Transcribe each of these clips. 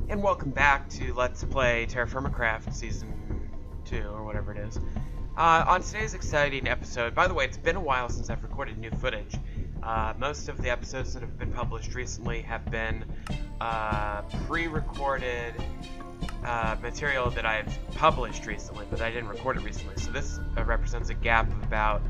And welcome back to Let's Play TerraFirmaCraft Season 2, or whatever it is. On today's exciting episode, by the way, it's been a while since I've recorded new footage. Most of the episodes that have been published recently have been pre-recorded material that I've published recently, but I didn't record it recently. So this represents a gap of about,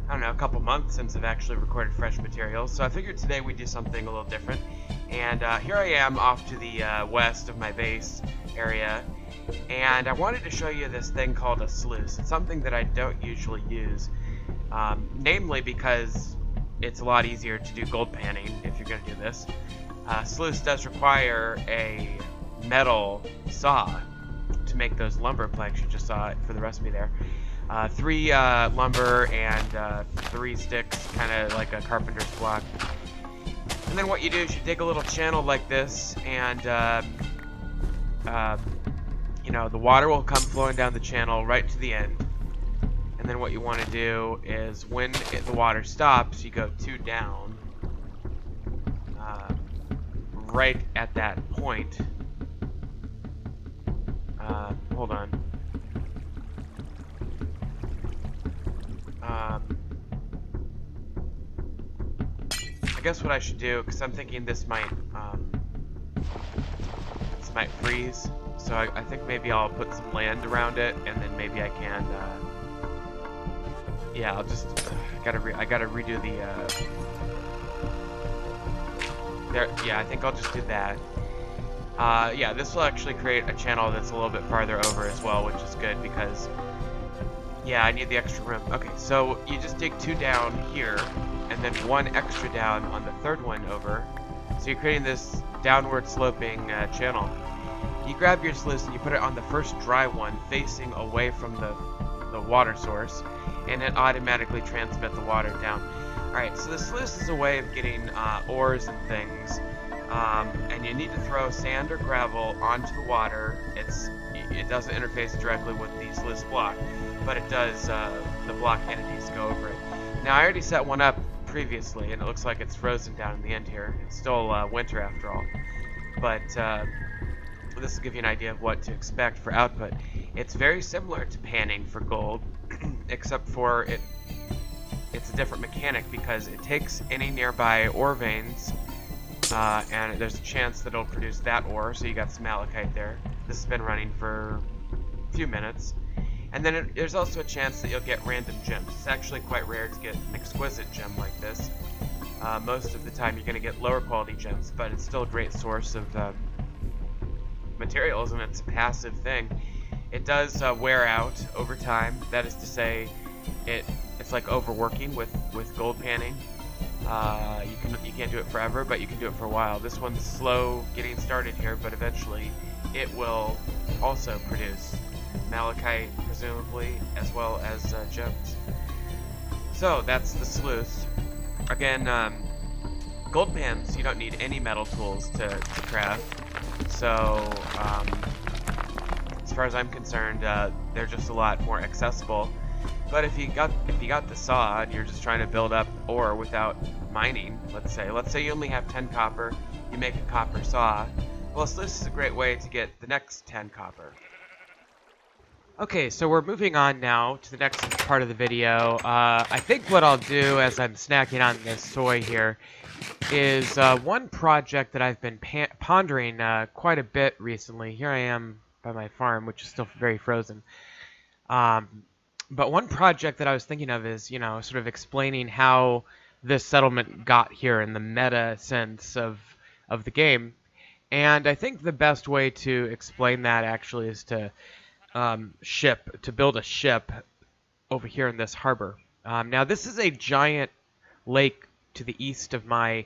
I don't know, a couple months since I've actually recorded fresh material. So I figured today we'd do something a little different. And here I am off to the west of my base area, and I wanted to show you this thing called a sluice. It's something that I don't usually use, namely because it's a lot easier to do gold panning if you're going to do this. Sluice does require a metal saw to make those lumber planks you just saw it for the recipe there. 3 lumber and 3 sticks, kind of like a carpenter's block. And then what you do is you dig a little channel like this, and you know, the water will come flowing down the channel right to the end. And then what you want to do is when the water stops, you go 2 down, right at that point. Hold on. I guess what I should do, because I'm thinking this might freeze, so I think maybe I'll put some land around it, and then maybe I can, yeah, I'll just, I gotta redo the, there, yeah, I think I'll just do that. Yeah, this will actually create a channel that's a little bit farther over as well, which is good, because, yeah, I need the extra room. Okay, so you just dig 2 down here, and then 1 extra down on the 3rd one over. So you're creating this downward sloping channel. You grab your sluice and you put it on the first dry one facing away from the water source, and it automatically transmits the water down. Alright, so the sluice is a way of getting ores and things, and you need to throw sand or gravel onto the water. It doesn't interface directly with the sluice block, but it does, the block entities go over it. Now I already set one up previously, and it looks like it's frozen down in the end here. It's still winter after all, but this will give you an idea of what to expect for output. It's very similar to panning for gold, except for it's a different mechanic because it takes any nearby ore veins, and there's a chance that it'll produce that ore, so you got some malachite there. This has been running for a few minutes. And then there's also a chance that you'll get random gems. It's actually quite rare to get an exquisite gem like this. Most of the time you're going to get lower quality gems, but it's still a great source of materials, and it's a passive thing. It does wear out over time. That is to say, it's like overworking with gold panning. You can't do it forever, but you can do it for a while. This one's slow getting started here, but eventually it will also produce malachite, presumably, as well as gems. So that's the sluice. Again, gold pans, you don't need any metal tools to craft. So as far as I'm concerned, they're just a lot more accessible. But if you got the saw and you're just trying to build up ore without mining, let's say you only have 10 copper, you make a copper saw. Well, sluice is a great way to get the next 10 copper. Okay, so we're moving on now to the next part of the video. I think what I'll do as I'm snacking on this soy here is one project that I've been pondering quite a bit recently. Here I am by my farm, which is still very frozen. But one project that I was thinking of is, you know, sort of explaining how this settlement got here in the meta sense of the game. And I think the best way to explain that actually is to build a ship over here in this harbor. Now this is a giant lake to the east of my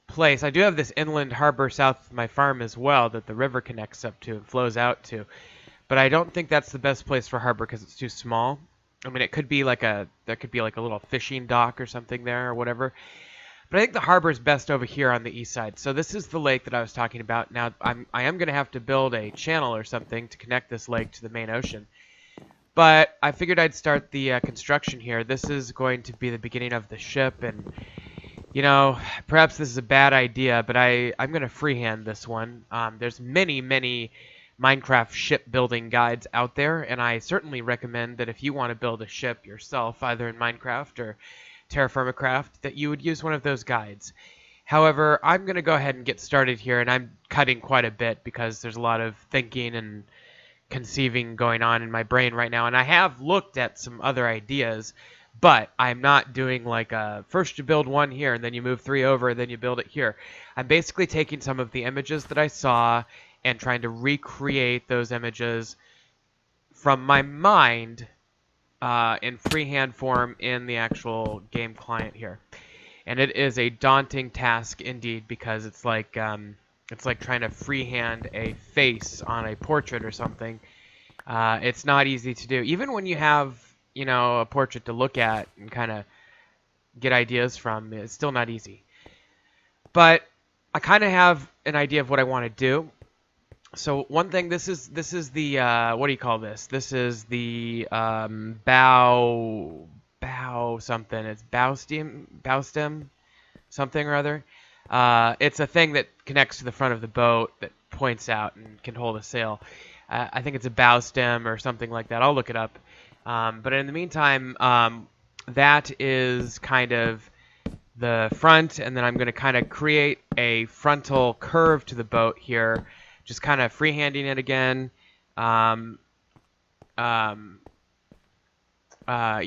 place. I do have this inland harbor south of my farm as well that the river connects up to and flows out to, but I don't think that's the best place for harbor because it's too small. I mean, it could be like there could be like a little fishing dock or something there or whatever. But I think the harbor is best over here on the east side. So this is the lake that I was talking about. Now, I am going to have to build a channel or something to connect this lake to the main ocean. But I figured I'd start the construction here. This is going to be the beginning of the ship, and You know, perhaps this is a bad idea, but I'm going to freehand this one. There's many Minecraft shipbuilding guides out there, and I certainly recommend that if you want to build a ship yourself, either in Minecraft or TerraFirmaCraft, that you would use one of those guides. However, I'm going to go ahead and get started here, and I'm cutting quite a bit because there's a lot of thinking and conceiving going on in my brain right now, and I have looked at some other ideas, but I'm not doing like first you build one here and then you move 3 over and then you build it here. I'm basically taking some of the images that I saw and trying to recreate those images from my mind in freehand form in the actual game client here. And it is a daunting task indeed, because it's like trying to freehand a face on a portrait or something. It's not easy to do, even when you have, you know, a portrait to look at and kind of get ideas from. It's still not easy. But I kind of have an idea of what I want to do. So one thing, this is the what do you call this? This is the bow something. It's bow stem something or other. It's a thing that connects to the front of the boat that points out and can hold a sail. I think it's a bow stem or something like that. I'll look it up. But in the meantime, that is kind of the front, and then I'm going to kind of create a frontal curve to the boat here, just kind of freehanding it again. You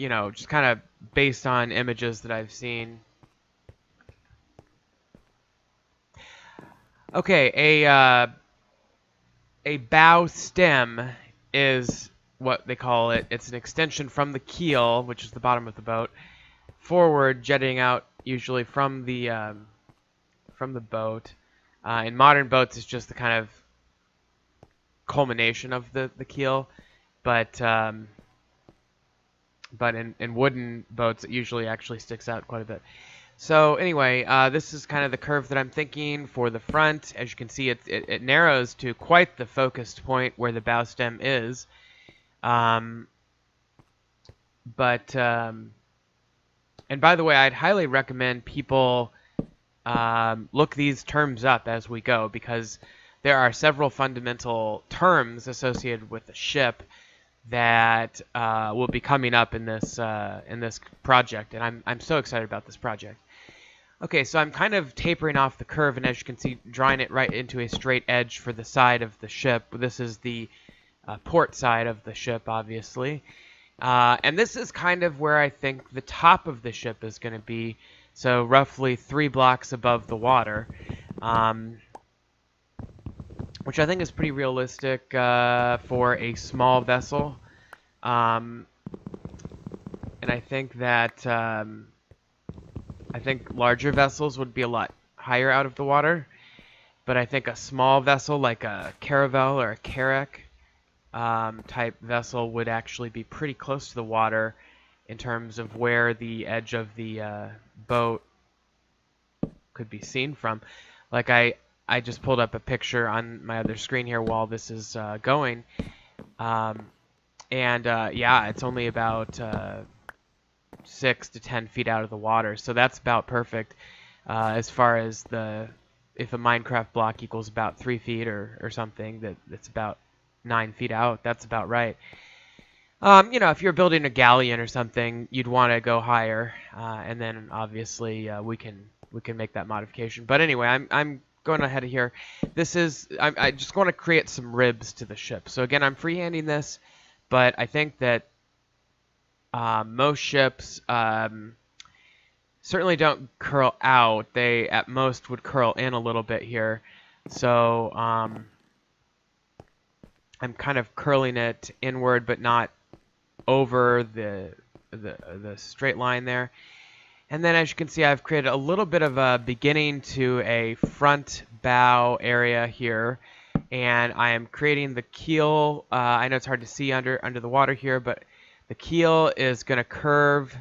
know, just kind of based on images that I've seen. Okay, a bow stem is what they call it. It's an extension from the keel, which is the bottom of the boat, forward, jetting out usually from the boat. In modern boats, it's just the kind of culmination of the keel, but in wooden boats, it usually actually sticks out quite a bit. So anyway, this is kind of the curve that I'm thinking for the front. As you can see, it narrows to quite the focused point where the bow stem is. And by the way, I'd highly recommend people look these terms up as we go, because there are several fundamental terms associated with the ship that will be coming up in this project, and I'm so excited about this project. Okay, so I'm kind of tapering off the curve, and as you can see, drawing it right into a straight edge for the side of the ship. This is the port side of the ship, obviously. And this is kind of where I think the top of the ship is going to be, so roughly 3 blocks above the water, which I think is pretty realistic for a small vessel. And I think that I think larger vessels would be a lot higher out of the water, but I think a small vessel like a caravel or a carrack type vessel would actually be pretty close to the water in terms of where the edge of the boat could be seen from. Like I just pulled up a picture on my other screen here while this is going, and yeah, it's only about 6 to 10 feet out of the water, so that's about perfect as far as if a Minecraft block equals about 3 feet or something, that's about 9 feet out. That's about right. You know, if you're building a galleon or something, you'd want to go higher, and then obviously we can make that modification. But anyway, I'm going ahead of here. I just want to create some ribs to the ship. So again, I'm freehanding this, but I think that most ships certainly don't curl out. They at most would curl in a little bit here. So I'm kind of curling it inward, but not over the straight line there. And then as you can see, I've created a little bit of a beginning to a front bow area here. And I am creating the keel. I know it's hard to see under the water here, but the keel is going to curve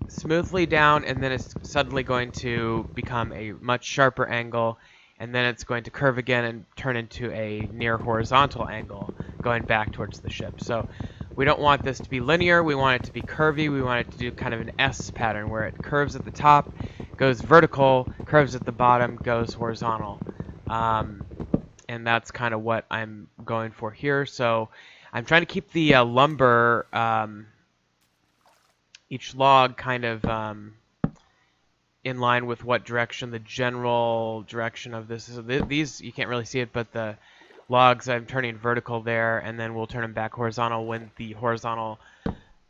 smoothly down, and then it's suddenly going to become a much sharper angle, and then it's going to curve again and turn into a near horizontal angle going back towards the ship. So we don't want this to be linear. We want it to be curvy. We want it to do kind of an S pattern where it curves at the top, goes vertical, curves at the bottom, goes horizontal. And that's kind of what I'm going for here. So I'm trying to keep the lumber, each log kind of in line with what direction, the general direction of this is. So these, you can't really see it, but the logs I'm turning vertical there, and then we'll turn them back horizontal when the horizontal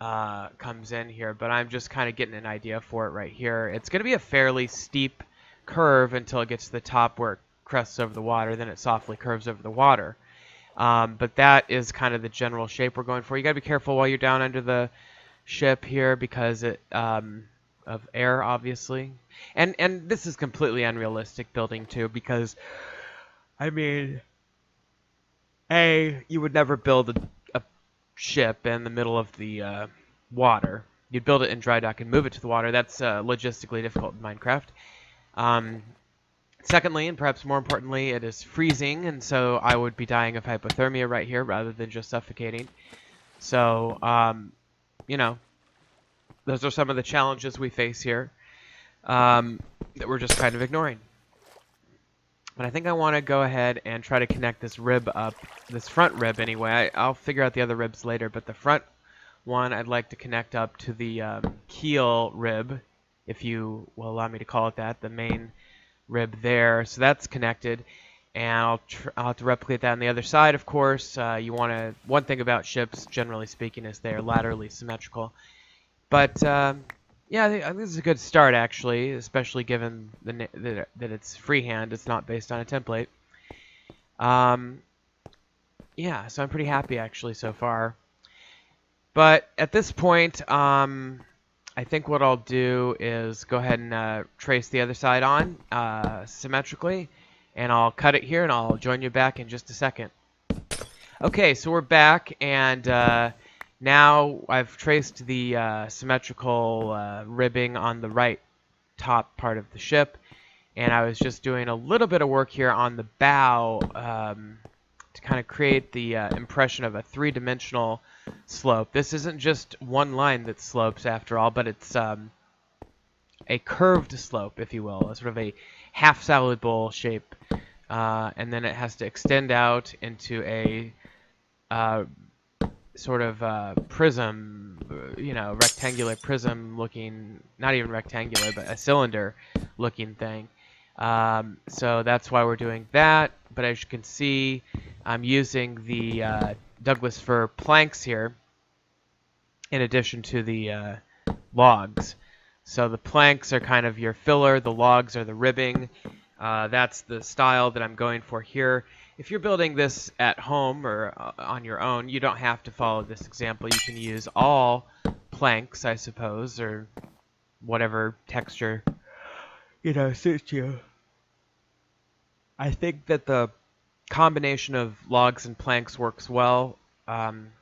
comes in here. But I'm just kind of getting an idea for it right here. It's going to be a fairly steep curve until it gets to the top where it crests over the water, then it softly curves over the water. But that is kind of the general shape we're going for. You got to be careful while you're down under the ship here because it of air, obviously. And this is completely unrealistic building too, because I mean, you would never build a ship in the middle of the water. You'd build it in dry dock and move it to the water. That's logistically difficult in Minecraft. Secondly, and perhaps more importantly, it is freezing, and so I would be dying of hypothermia right here rather than just suffocating. So, you know, those are some of the challenges we face here that we're just kind of ignoring. But I think I want to go ahead and try to connect this rib up, this front rib anyway. I'll figure out the other ribs later, but the front one I'd like to connect up to the keel rib, if you will allow me to call it that, the main rib there. So that's connected, and I'll have to replicate that on the other side, of course. One thing about ships, generally speaking, is they're laterally symmetrical. But yeah, I think this is a good start, actually, especially given that it's freehand. It's not based on a template. Yeah, so I'm pretty happy, actually, so far. But at this point, I think what I'll do is go ahead and trace the other side on symmetrically, and I'll cut it here, and I'll join you back in just a second. Okay, so we're back, and now I've traced the symmetrical ribbing on the right top part of the ship, and I was just doing a little bit of work here on the bow to kind of create the impression of a three-dimensional slope. This isn't just one line that slopes after all, but it's a curved slope, if you will, a sort of a half salad bowl shape, and then it has to extend out into a sort of prism, rectangular prism looking, not even rectangular, but a cylinder looking thing. So that's why we're doing that. But as you can see, I'm using the Douglas fir planks here in addition to the logs. So the planks are kind of your filler, the logs are the ribbing. That's the style that I'm going for here. If you're building this at home or on your own, you don't have to follow this example. You can use all planks, I suppose, or whatever texture, suits you. I think that the combination of logs and planks works well. I'm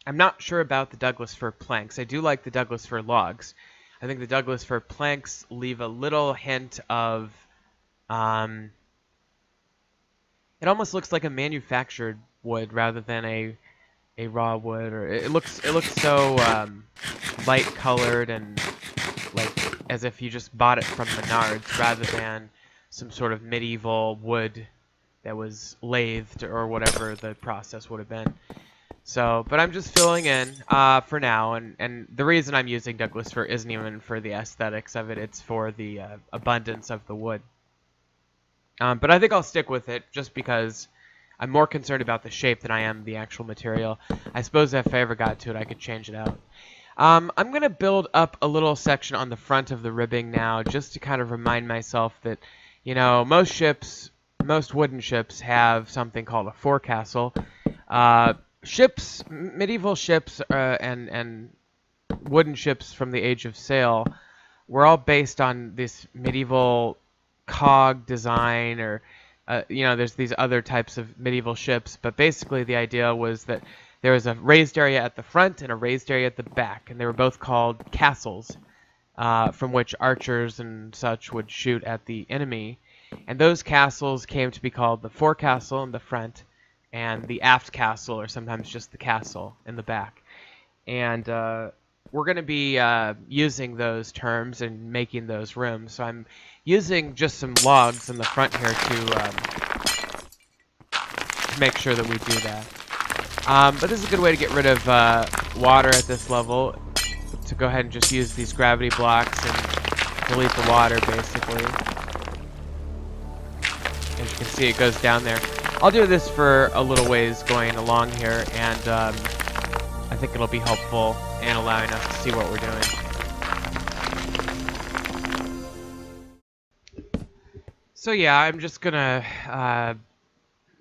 not sure about the Douglas fir planks. I do like the Douglas fir logs. I think the Douglas fir planks leave a little hint of it almost looks like a manufactured wood rather than a raw wood, or it looks so light colored and like as if you just bought it from Menards rather than some sort of medieval wood that was lathed or whatever the process would have been. So, but I'm just filling in for now, and the reason I'm using Douglas fir isn't even for the aesthetics of it, it's for the abundance of the wood. But I think I'll stick with it just because I'm more concerned about the shape than I am the actual material. I suppose if I ever got to it, I could change it out. I'm going to build up a little section on the front of the ribbing now just to kind of remind myself that, most wooden ships have something called a forecastle. Medieval ships and wooden ships from the Age of Sail were all based on this medieval cog design, or there's these other types of medieval ships, but basically the idea was that there was a raised area at the front and a raised area at the back, and they were both called castles, from which archers and such would shoot at the enemy, and those castles came to be called the forecastle in the front and the aft castle, or sometimes just the castle in the back. And we're going to be using those terms and making those rooms. So I'm using just some logs in the front here to make sure that we do that. But this is a good way to get rid of water at this level, to go ahead and just use these gravity blocks and delete the water, basically. As you can see, it goes down there. I'll do this for a little ways going along here, and I think it'll be helpful in allowing us to see what we're doing. So yeah, I'm just gonna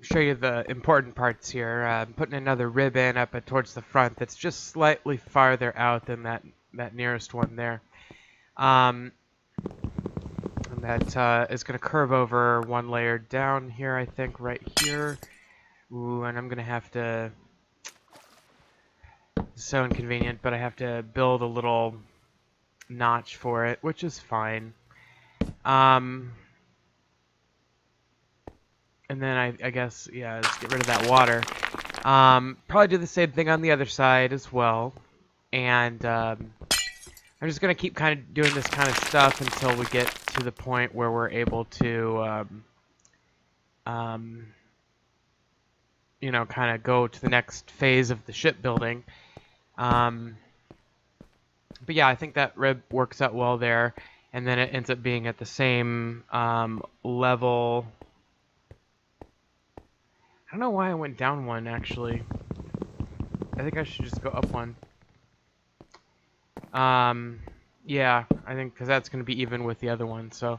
show you the important parts here. I'm putting another rib in up towards the front that's just slightly farther out than that nearest one there. And that is going to curve over one layer down here, I think, right here. Ooh, and I'm going to have to... It's so inconvenient, but I have to build a little notch for it, which is fine. And then I guess, yeah, let's get rid of that water. Probably do the same thing on the other side as well. And I'm just going to keep kind of doing this kind of stuff until we get to the point where we're able to, you know, kind of go to the next phase of the shipbuilding. But yeah, I think that rib works out well there. And then it ends up being at the same level. I don't know why I went down one, actually. I think I should just go up one. Yeah, I think because that's going to be even with the other one, so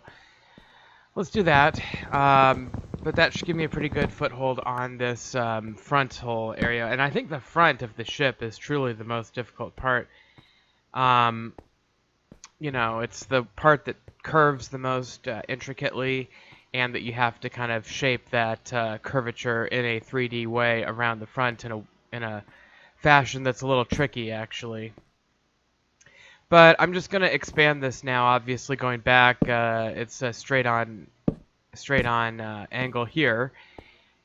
let's do that. But that should give me a pretty good foothold on this frontal area, and I think the front of the ship is truly the most difficult part. You know, it's the part that curves the most intricately, and that you have to kind of shape that curvature in a 3D way around the front in a fashion that's a little tricky, actually. But I'm just going to expand this now, obviously going back. It's a straight on angle here.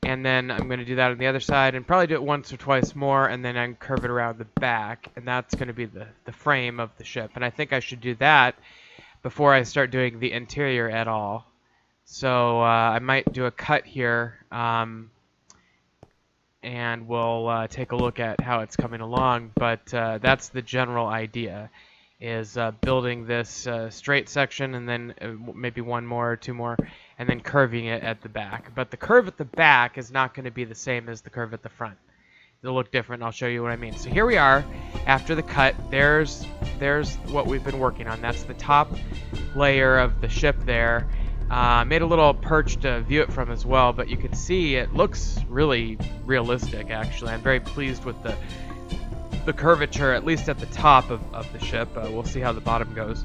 And then I'm going to do that on the other side and probably do it once or twice more, and then I curve it around the back. And that's going to be the frame of the ship. And I think I should do that before I start doing the interior at all. So I might do a cut here, and we'll take a look at how it's coming along. But that's the general idea, is building this straight section, and then maybe one more or two more, and then curving it at the back. But the curve at the back is not going to be the same as the curve at the front. It'll look different, and I'll show you what I mean. So here we are after the cut. There's what we've been working on. That's the top layer of the ship there. Made a little perch to view it from as well, but you can see it looks really realistic, actually. I'm very pleased with the curvature, at least at the top of the ship. We'll see how the bottom goes.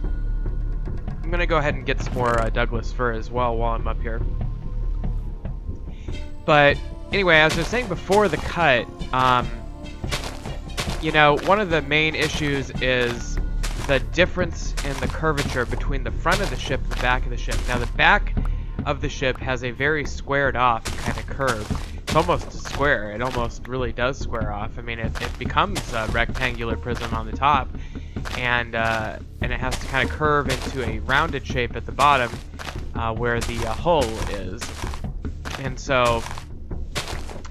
I'm going to go ahead and get some more Douglas fir as well while I'm up here. But anyway, as I was saying before the cut, you know, one of the main issues is the difference in the curvature between the front of the ship and the back of the ship. Now, the back of the ship has a very squared off kind of curve. It's almost a square. It almost really does square off. I mean, it becomes a rectangular prism on the top, and it has to kind of curve into a rounded shape at the bottom where the hull is. And so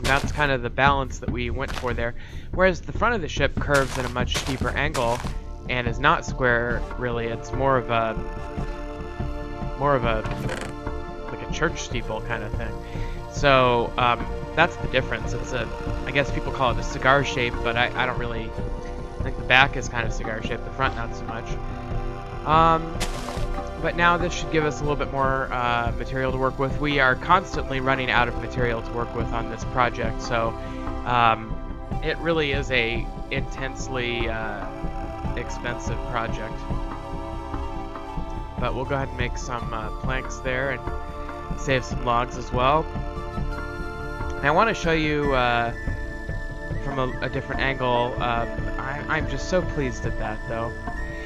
that's kind of the balance that we went for there. Whereas the front of the ship curves at a much steeper angle and is not square, really. It's more of a like a church steeple kind of thing. So that's the difference. It's I guess people call it a cigar shape, but I don't really think the back is kind of cigar shaped, the front not so much. But now this should give us a little bit more material to work with. We are constantly running out of material to work with on this project, so it really is a intensely expensive project. But we'll go ahead and make some planks there and save some logs as well. And I want to show you from a different angle. I'm just so pleased at that, though.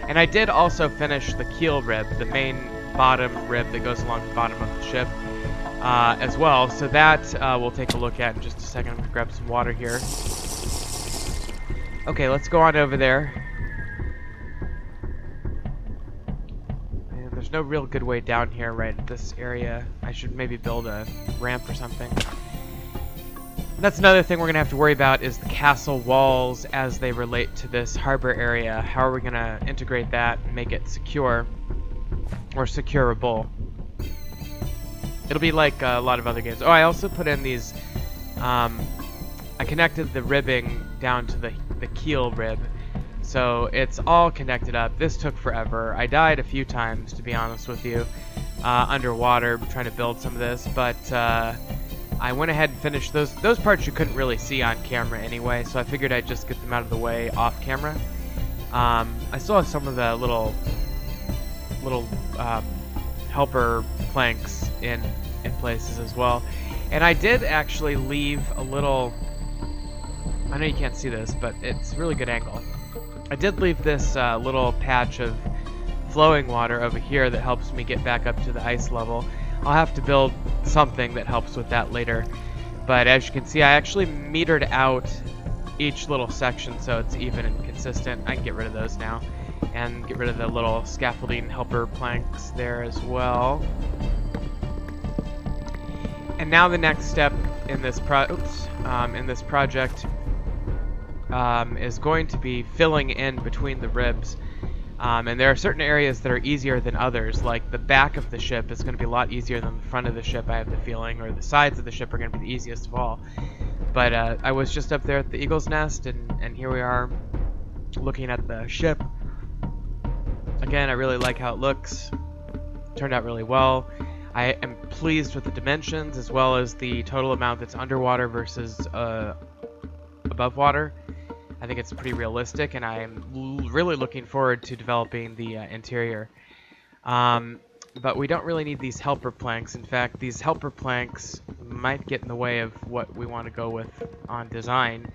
And I did also finish the keel rib, the main bottom rib that goes along the bottom of the ship as well. So that we'll take a look at in just a second. I'm going to grab some water here. Okay, let's go on over there. there's no real good way down here right at this area. I should maybe build a ramp or something. That's another thing we're going to have to worry about is the castle walls as they relate to this harbor area. How are we going to integrate that and make it secure or securable? It'll be like a lot of other games. Oh, I also put in these, I connected the ribbing down to the keel rib. So it's all connected up. This took forever. I died a few times, to be honest with you, underwater trying to build some of this, but I went ahead and finished those parts you couldn't really see on camera anyway, so I figured I'd just get them out of the way off camera. I still have some of the little helper planks in places as well. And I did actually leave a little, I know you can't see this, but it's a really good angle. I did leave this little patch of flowing water over here that helps me get back up to the ice level. I'll have to build something that helps with that later. But as you can see, I actually metered out each little section so it's even and consistent. I can get rid of those now and get rid of the little scaffolding helper planks there as well. And now the next step in this project is going to be filling in between the ribs. And there are certain areas that are easier than others, like the back of the ship is going to be a lot easier than the front of the ship, I have the feeling, or the sides of the ship are going to be the easiest of all. But I was just up there at the Eagle's Nest, and here we are looking at the ship. Again, I really like how it looks. Turned out really well. I am pleased with the dimensions as well as the total amount that's underwater versus above water. I think it's pretty realistic, and I'm really looking forward to developing the interior. But we don't really need these helper planks. In fact, these helper planks might get in the way of what we want to go with on design.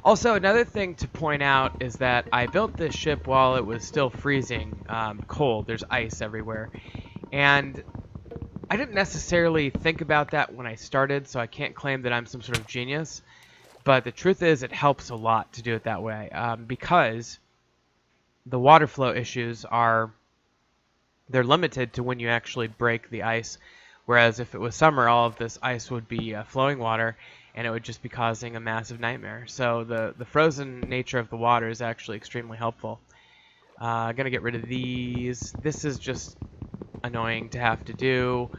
Also, another thing to point out is that I built this ship while it was still freezing cold. There's ice everywhere. And I didn't necessarily think about that when I started, so I can't claim that I'm some sort of genius. But the truth is, it helps a lot to do it that way, because the water flow issues they're limited to when you actually break the ice. Whereas if it was summer, all of this ice would be flowing water, and it would just be causing a massive nightmare. So the frozen nature of the water is actually extremely helpful. I'm going to get rid of these. This is just annoying to have to do.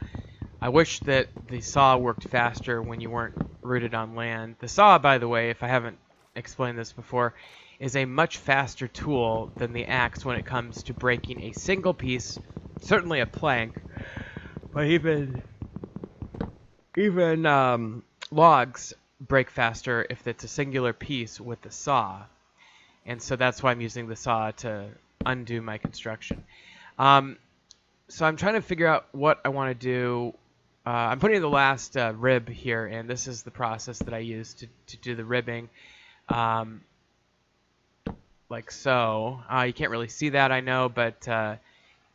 I wish that the saw worked faster when you weren't rooted on land. The saw, by the way, if I haven't explained this before, is a much faster tool than the axe when it comes to breaking a single piece, certainly a plank, but even logs break faster if it's a singular piece with the saw. And so that's why I'm using the saw to undo my construction. So I'm trying to figure out what I want to do. I'm putting the last rib here, and this is the process that I use to do the ribbing, like so. You can't really see that, I know, but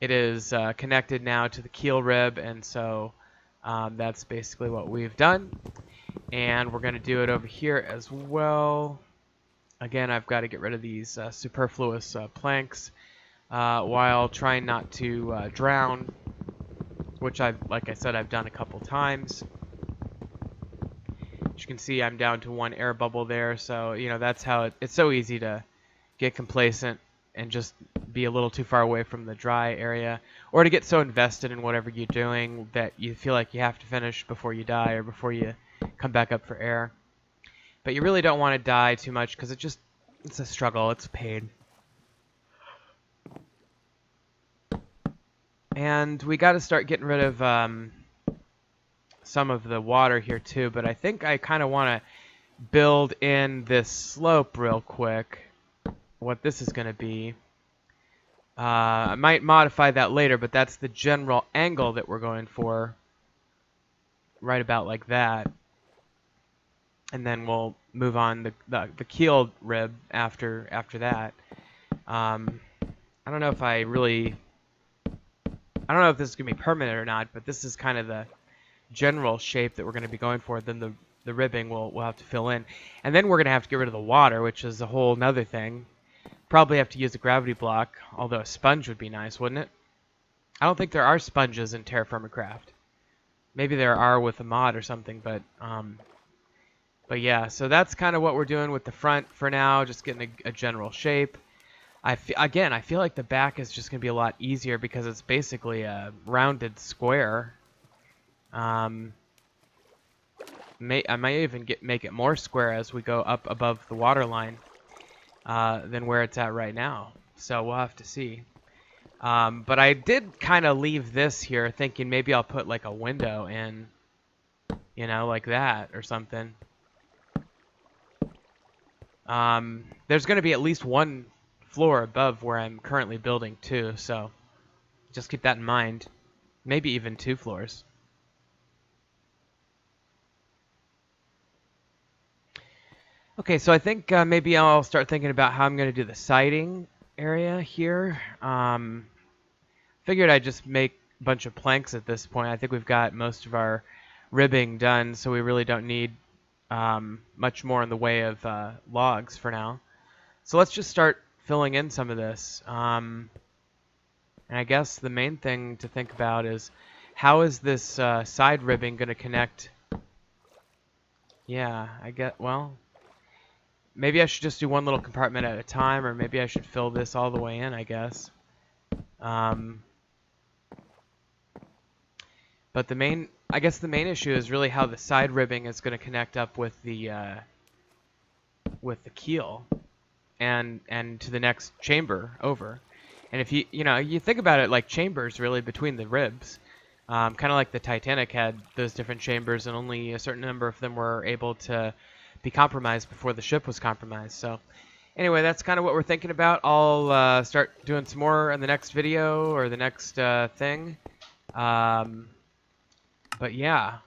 it is connected now to the keel rib, and so that's basically what we've done. And we're going to do it over here as well. Again, I've got to get rid of these superfluous planks while trying not to drown, which like I said, I've done a couple times. As you can see, I'm down to one air bubble there, so you know that's how it's so easy to get complacent and just be a little too far away from the dry area, or to get so invested in whatever you're doing that you feel like you have to finish before you die or before you come back up for air. But you really don't want to die too much because it's a struggle, it's a pain. And we got to start getting rid of some of the water here too, but I think I kind of want to build in this slope real quick, what this is going to be. I might modify that later, but that's the general angle that we're going for, right about like that. And then we'll move on the keel rib after that. I don't know if this is going to be permanent or not, but this is kind of the general shape that we're going to be going for. Then the ribbing we'll have to fill in. And then we're going to have to get rid of the water, which is a whole nother thing. Probably have to use a gravity block, although a sponge would be nice, wouldn't it? I don't think there are sponges in TerraFirmaCraft. Maybe there are with a mod or something, but yeah, so that's kind of what we're doing with the front for now, just getting a general shape. Again, I feel like the back is just going to be a lot easier because it's basically a rounded square. I might even make it more square as we go up above the water line than where it's at right now. So we'll have to see. But I did kind of leave this here thinking maybe I'll put like a window in, you know, like that or something. There's going to be at least one floor above where I'm currently building too, so just keep that in mind. Maybe even 2 floors. Okay, so I think maybe I'll start thinking about how I'm going to do the siding area here. Figured I'd just make a bunch of planks at this point. I think we've got most of our ribbing done, so we really don't need much more in the way of logs for now. So let's just start filling in some of this. And I guess the main thing to think about is how is this side ribbing going to connect? Yeah, well, maybe I should just do one little compartment at a time, or maybe I should fill this all the way in, I guess. But I guess the main issue is really how the side ribbing is going to connect up with the keel and to the next chamber over. And if you think about it like chambers really between the ribs, kind of like the Titanic had those different chambers, and only a certain number of them were able to be compromised before the ship was compromised. So anyway, that's kind of what we're thinking about. I'll start doing some more in the next video or the next thing. But yeah.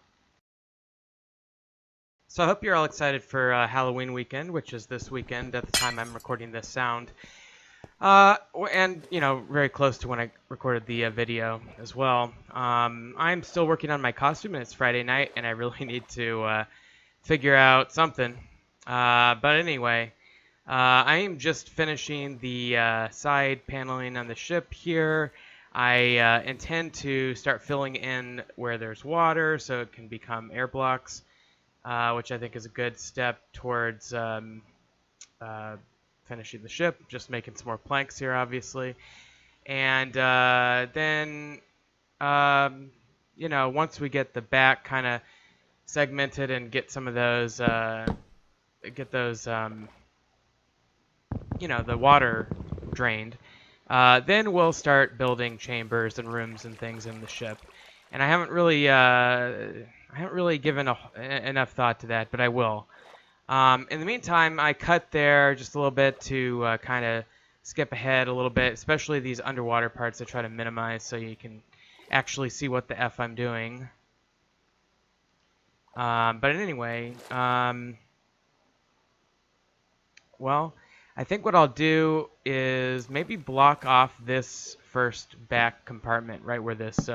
So I hope you're all excited for Halloween weekend, which is this weekend at the time I'm recording this sound. And, very close to when I recorded the video as well. I'm still working on my costume, and it's Friday night, and I really need to figure out something. But anyway, I am just finishing the side paneling on the ship here. I intend to start filling in where there's water so it can become air blocks, which I think is a good step towards finishing the ship. Just making some more planks here, obviously. And then, once we get the back kind of segmented and get some of those, the water drained, then we'll start building chambers and rooms and things in the ship. And I haven't really given enough thought to that, but I will. In the meantime, I cut there just a little bit to kind of skip ahead a little bit, especially these underwater parts I try to minimize so you can actually see what the F I'm doing. But anyway, well, I think what I'll do is maybe block off this first back compartment right where this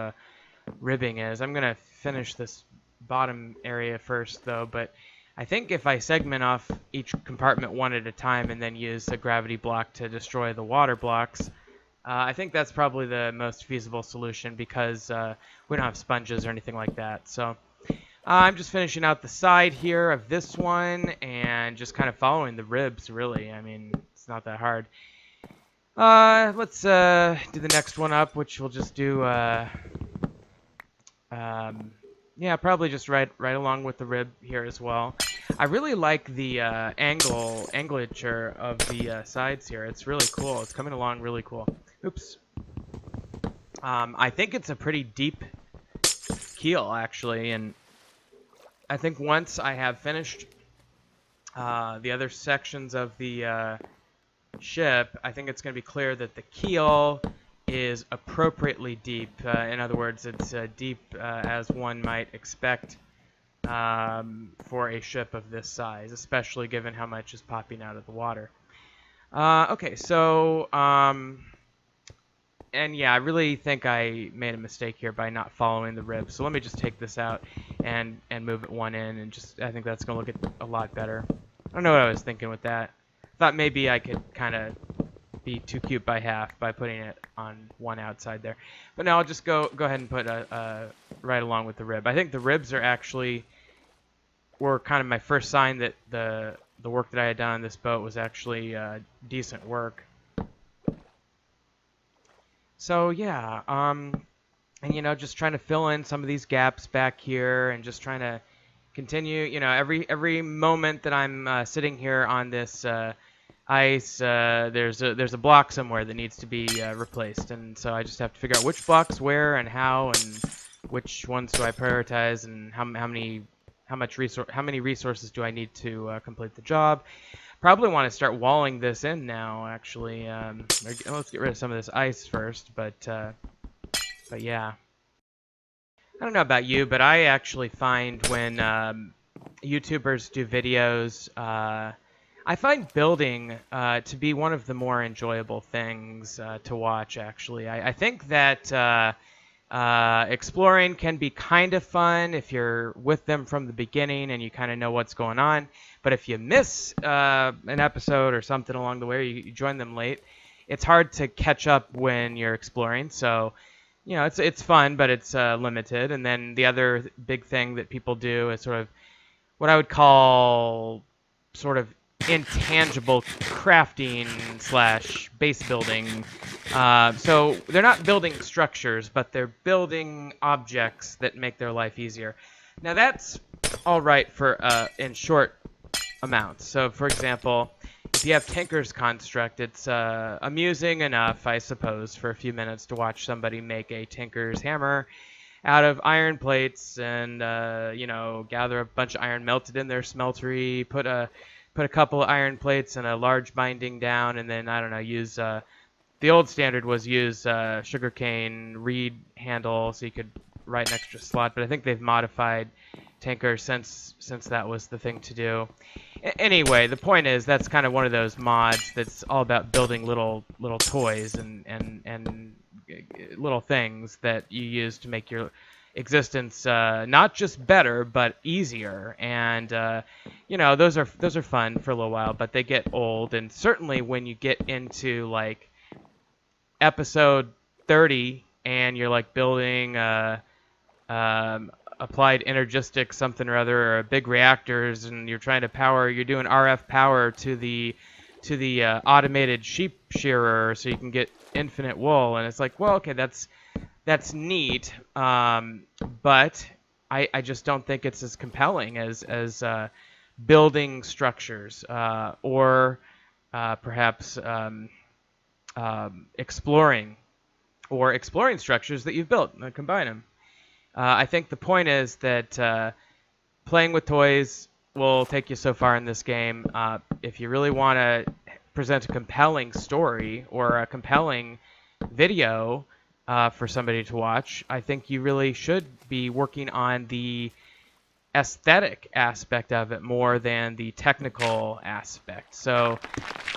ribbing is. I'm going to finish this bottom area first, though, but I think if I segment off each compartment one at a time and then use a gravity block to destroy the water blocks, I think that's probably the most feasible solution because we don't have sponges or anything like that. So I'm just finishing out the side here of this one and just kind of following the ribs, really. I mean, it's not that hard. Let's do the next one up, which we'll just do, yeah, probably just right along with the rib here as well. I really like the angulature of the sides here. It's really cool. It's coming along really cool. Oops. I think it's a pretty deep keel, actually, and I think once I have finished the other sections of the ship, I think it's going to be clear that the keel is appropriately deep. In other words, it's deep as one might expect for a ship of this size, especially given how much is popping out of the water. Okay, so, and yeah, I really think I made a mistake here by not following the rib. So let me just take this out and move it one in, and I think that's going to look a lot better. I don't know what I was thinking with that. Thought maybe I could kind of be too cute by half by putting it on one outside there. But now I'll just go ahead and put a right along with the rib. I think the ribs were kind of my first sign that the work that I had done on this boat was actually decent work. So yeah, and just trying to fill in some of these gaps back here, and just trying to continue. Every moment that I'm sitting here on this ice, there's a block somewhere that needs to be replaced, and so I just have to figure out which blocks where and how, and which ones do I prioritize, and how many resources do I need to complete the job. Probably want to start walling this in now, actually. Let's get rid of some of this ice first, but yeah. I don't know about you, but I actually find when YouTubers do videos, I find building to be one of the more enjoyable things to watch, actually. I think that exploring can be kind of fun if you're with them from the beginning and you kind of know what's going on. But if you miss an episode or something along the way, or you join them late, it's hard to catch up when you're exploring. So, it's fun, but it's limited. And then the other big thing that people do is sort of what I would call sort of intangible crafting / base building. So they're not building structures, but they're building objects that make their life easier. Now that's all right for in short amounts. So for example, if you have Tinker's Construct, it's amusing enough, I suppose, for a few minutes to watch somebody make a Tinker's hammer out of iron plates and gather a bunch of iron, melt it in their smeltery, put a couple of iron plates and a large binding down, and then, I don't know, use, the old standard was use sugarcane reed handle so you could write an extra slot, but I think they've modified Tinker since that was the thing to do. Anyway, the point is that's kind of one of those mods that's all about building little toys and little things that you use to make your existence not just better but easier, and those are fun for a little while, but they get old. And certainly when you get into like episode 30 and you're like building applied energistic something or other, or big reactors, and you're doing RF power to the automated sheep shearer so you can get infinite wool, and it's like, well, okay, that's neat, but I just don't think it's as compelling as building structures or perhaps exploring structures that you've built and combine them. I think the point is that playing with toys will take you so far in this game. If you really want to present a compelling story or a compelling video for somebody to watch, I think you really should be working on the aesthetic aspect of it more than the technical aspect. So,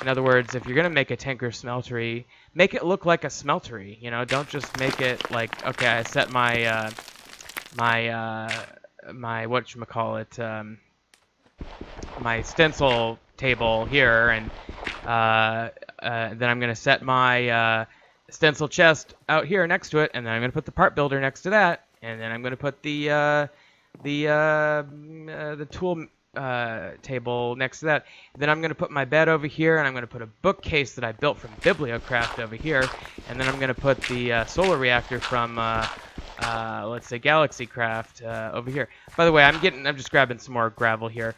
in other words, if you're going to make a Tinker smeltery, make it look like a smeltery. Don't just make it like, okay, I set my my whatchamacallit, my stencil table here, and then I'm going to set my stencil chest out here next to it, and then I'm going to put the part builder next to that, and then I'm going to put the tool table next to that. Then I'm going to put my bed over here, and I'm going to put a bookcase that I built from Bibliocraft over here, and then I'm going to put the solar reactor from let's say GalaxyCraft over here. By the way, I'm just grabbing some more gravel here.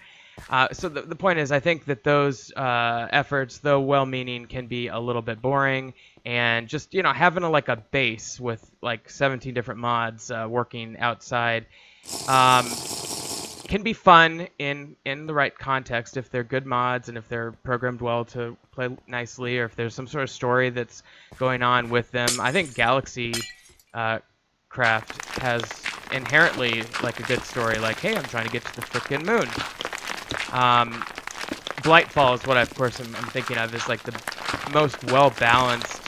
So the point is, I think that those efforts, though well-meaning, can be a little bit boring, and just having a base with like 17 different mods working outside can be fun in the right context if they're good mods and if they're programmed well to play nicely, or if there's some sort of story that's going on with them. I think Galaxy Craft has inherently like a good story, like, hey, I'm trying to get to the frickin' moon. Blightfall is what of course I'm thinking of as like the most well-balanced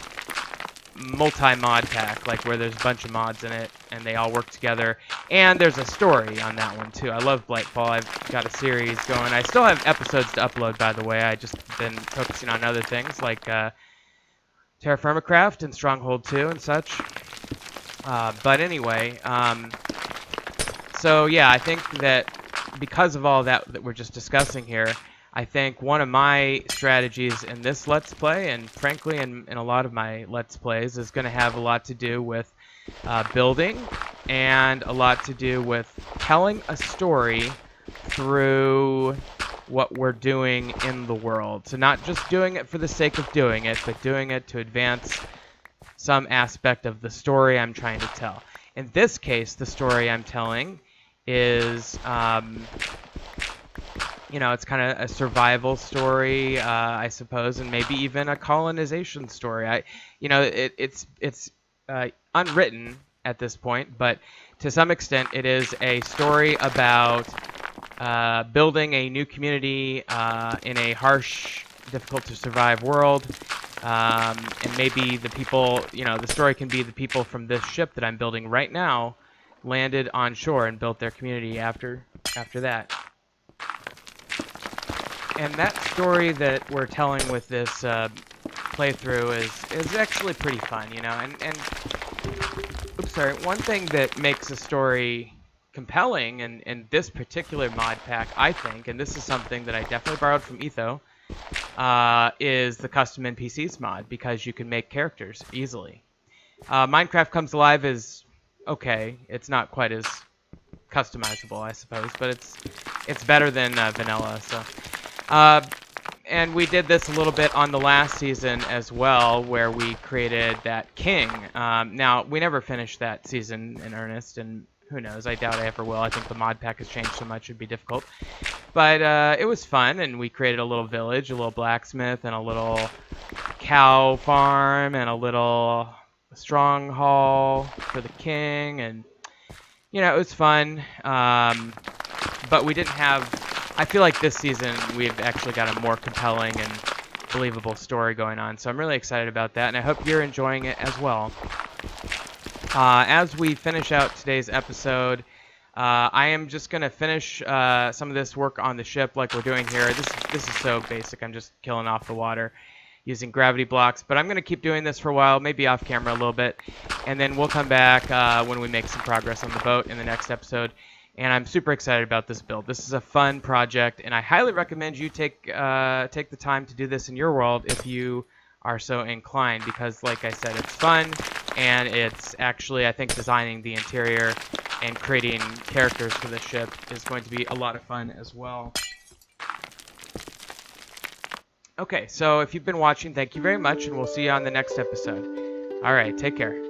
multi-mod pack, like where there's a bunch of mods in it and they all work together, and there's a story on that one too. I love Blightfall. I've got a series going. I still have episodes to upload, by the way. I just been focusing on other things like TerraFirmaCraft and Stronghold 2 and such. But anyway, so yeah, I think that because of all that we're just discussing here, I think one of my strategies in this Let's Play, and frankly in a lot of my Let's Plays, is going to have a lot to do with building and a lot to do with telling a story through what we're doing in the world. So not just doing it for the sake of doing it, but doing it to advance some aspect of the story I'm trying to tell. In this case, the story I'm telling is, it's kind of a survival story, I suppose, and maybe even a colonization story. It's unwritten at this point, but to some extent, it is a story about building a new community in a harsh, difficult to survive world. And maybe the people, the story can be the people from this ship that I'm building right now landed on shore and built their community after that. And that story that we're telling with this playthrough is actually pretty fun, and oops, sorry, one thing that makes a story compelling in this particular mod pack, I think, and this is something that I definitely borrowed from Etho, is the custom NPCs mod, because you can make characters easily. Minecraft Comes Alive is okay. It's not quite as customizable, I suppose, but it's better than vanilla. So, and we did this a little bit on the last season as well, where we created that king. Now we never finished that season in earnest, and who knows? I doubt I ever will. I think the mod pack has changed so much it'd be difficult. But it was fun, and we created a little village, a little blacksmith, and a little cow farm, and a little strong hall for the king, and it was fun. But we didn't have. I feel like this season we've actually got a more compelling and believable story going on, so I'm really excited about that, and I hope you're enjoying it as well. As we finish out today's episode, I am just going to finish some of this work on the ship like we're doing here. This is so basic. I'm just killing off the water using gravity blocks, but I'm going to keep doing this for a while, maybe off camera a little bit, and then we'll come back when we make some progress on the boat in the next episode. And I'm super excited about this build. This is a fun project, and I highly recommend you take the time to do this in your world if you are so inclined, because like I said, it's fun, and it's actually, I think, designing the interior and creating characters for the ship is going to be a lot of fun as well. Okay, so if you've been watching, thank you very much, and we'll see you on the next episode. All right, take care.